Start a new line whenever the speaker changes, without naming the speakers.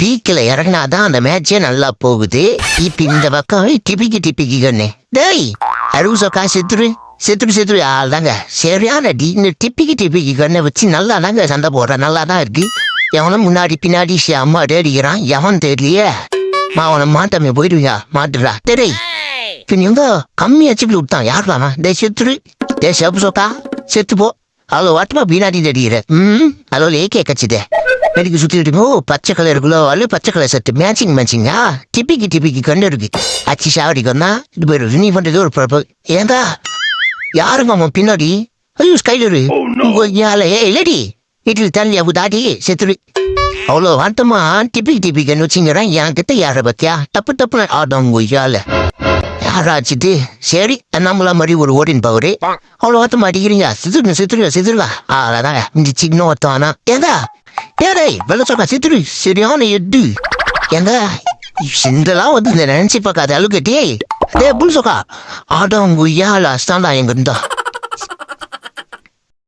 பீக்கில் இறங்கினாதான் அந்த மேட்சே நல்லா போகுது. இப்ப இந்த பக்கம் டிபிக்கி கண்ணு டேய் அருசோக்கா செத்துரு ஆள்தாங்க சரியான இந்த டிப்பிக்கு கண்ணை வச்சு நல்லா தாங்க சண்டை போடுற நல்லா தான் இருக்கு. எவனும் முன்னாடி பின்னாடி அம்மா அடிக்கிறான் எவன் தெரியலையே. அவனை மாட்டாமே போயிடுவியா மாட்டுறா டேய் நீங்க கம்மியாச்சு விட்டான் யாருலாமா டே செத்துரு டே சோக்கா செத்து போ அவ்வளோ வாட்டமா பின்னாடி அடிக்கிற அதோ ஏகே கச்சிதே வெடிக்கு சுத்திட்டு பச்சை கலருக்குள்ளோ அல்ல பச்சை கலர் சட்டு மேட்சிங்கா டிப்பிக்கு கண்டு இருக்கு அச்சு சாவடிக்கா இது போயிரு நீ பண்றது ஒரு பழப்பு ஏங்கா யாருங்க அவன் பின்னாடி ஐயோ ஸ்கைலரு இல்லடி வீட்டில் தள்ளி அவு தாடி செத்துரு அவ்வளோ வாட்டமா டிப்பிக்கு வச்சுங்கிறான் என் கிட்ட யார பத்தியா தப்பு ஆடம் யால யாராச்சுட்டு சரி நம்மள மாதிரி ஒரு ஓடின் பவரு அவ்வளோ வாத்தமா அடிக்கிறீங்க சித்துருவா அதான் இந்த சின்ன ஒத்தானா ஏங்க ஏடே வெள்ள சொக்கா சித்துரு சரியான எட்டு ஏங்க சிந்தெல்லாம் வந்து நினைச்சு பார்க்காத அழுகட்டே டே புல் சொக்கா ஆடம் யால அஸ்தாண்டா எங்க இருந்தா